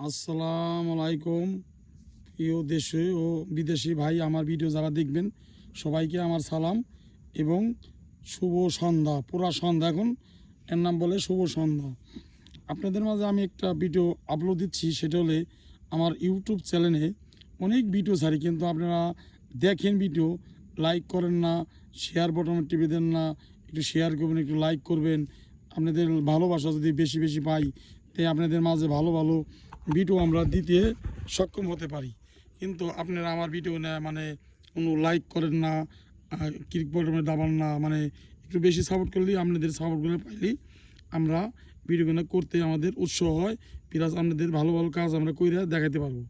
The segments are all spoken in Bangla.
আসসালামু আলাইকুম। প্রিয় দেশে ও বিদেশি ভাই, আমার ভিডিও যারা দেখবেন সবাইকে আমার সালাম এবং শুভ সন্ধ্যা। পুরা সন্ধ্যা এখন, এর নাম বলে শুভ সন্ধ্যা। আপনাদের মাঝে আমি একটা ভিডিও আপলোড দিচ্ছি, সেটা হলে আমার ইউটিউব চ্যানেলে অনেক ভিডিও ছাড়ি, কিন্তু আপনারা দেখেন ভিডিও, লাইক করেন না, শেয়ার বটনে টিপে দেন না। একটু শেয়ার করবেন, একটু লাইক করবেন। আপনাদের ভালোবাসা যদি বেশি বেশি পাই, তাই আপনাদের মাঝে ভালো ভালো ভিডিও আমরা দিতে সক্ষম হতে পারি। কিন্তু আপনারা আমার ভিডিও মানে কোনো লাইক করেন না, ক্লিক বটনে দাবান না, মানে একটু বেশি সাপোর্ট করলেই আপনাদের সাপোর্টগুলো পাইলেই আমরা ভিডিওগুলো করতে আমাদের উৎসাহ হয়, প্লাস আপনাদের ভালো ভালো কাজ আমরা কইরা দেখাতে পারবো।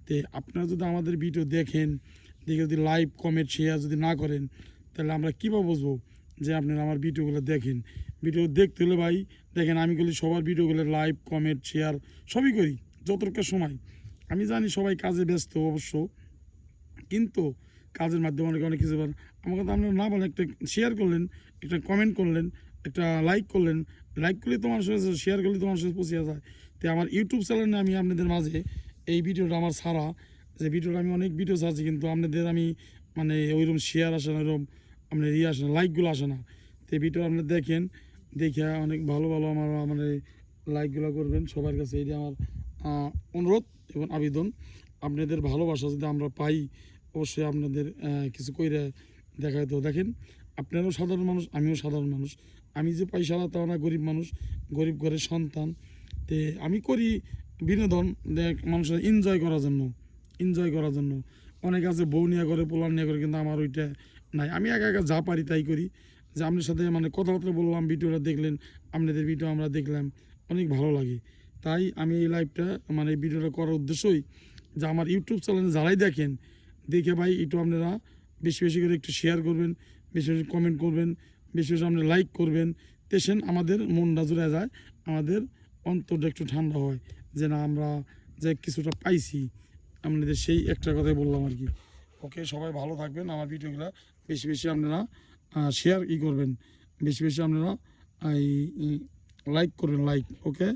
তো আপনারা যদি আমাদের ভিডিও দেখেন, দেখে যদি লাইক কমেন্ট শেয়ার যদি না করেন, তাহলে আমরা কীভাবে বুঝবো যে আপনারা আমার ভিডিওগুলো দেখেন? ভিডিও দেখতে হলে ভাই দেখেন, আমি বলি সবার ভিডিওগুলো লাইক কমেন্ট শেয়ার সবই করি যতটুকু সময়। আমি জানি সবাই কাজে ব্যস্ত অবশ্য, কিন্তু কাজের মাধ্যমে অনেক অনেক কিছু পারেন। আমাকে তো আপনারা না বলেন, একটা শেয়ার করলেন, একটা কমেন্ট করলেন, একটা লাইক করলেন, লাইক করলে তোমার সাথে, শেয়ার করলে তোমার সাথে পৌঁছে যায়। তো আমার ইউটিউব চ্যানেলে আমি আপনাদের মাঝে এই ভিডিওটা আমার ছাড়া, যে ভিডিওটা আমি অনেক ভিডিও ছাড়ছি, কিন্তু আপনাদের আমি মানে ওইরকম শেয়ার আসে না, ওইরকম আপনার আসে না, লাইকগুলো আসে না। তো এই ভিডিও আপনারা দেখেন, দেখে অনেক ভালো ভালো আমার মানে লাইকগুলো করবেন সবার কাছে। এটি আমার অনুরোধ এবং আবেদন। আপনাদের ভালোবাসা যদি আমরা পাই, অবশ্যই আপনাদের কিছু কইরা দেখাতে। দেখেন, আপনারাও সাধারণ মানুষ, আমিও সাধারণ মানুষ। আমি যে পয়সা তাও না, গরিব মানুষ, গরিব ঘরের সন্তান। তে আমি করি বিনোদন, দেখ মানুষের এনজয় করার জন্য, এনজয় করার জন্য। অনেক আছে বউ নিয়ে করে, পোলার নিয়ে করে, কিন্তু আমার ওইটা নাই। আমি একা একা যা পারি তাই করি। যে আপনার সাথে মানে কথাবার্তা বললাম, ভিডিওটা দেখলেন, আপনাদের ভিডিও আমরা দেখলাম, অনেক ভালো লাগে। তাই আমি এই লাইভটা মানে এই ভিডিওটা করার উদ্দেশ্যই, যে আমার ইউটিউব চ্যানেলে যারাই দেখেন, দেখে ভাই একটু আপনারা বেশি বেশি করে একটু শেয়ার করবেন, বেশি বেশি কমেন্ট করবেন, বেশি বেশি আপনারা লাইক করবেন। তেছেন আমাদের মনটা জুড়ে যায়, আমাদের অন্তরটা একটু ঠান্ডা হয়, যে না আমরা যে কিছুটা পাইছি আপনাদের, সেই একটা কথাই বললাম আর কি। ওকে, সবাই ভালো থাকবেন। আমার ভিডিওগুলো বেশি বেশি আপনারা শেয়ার করবেন, বেশি বেশি আপনারা লাইক করবেন, লাইক। ওকে।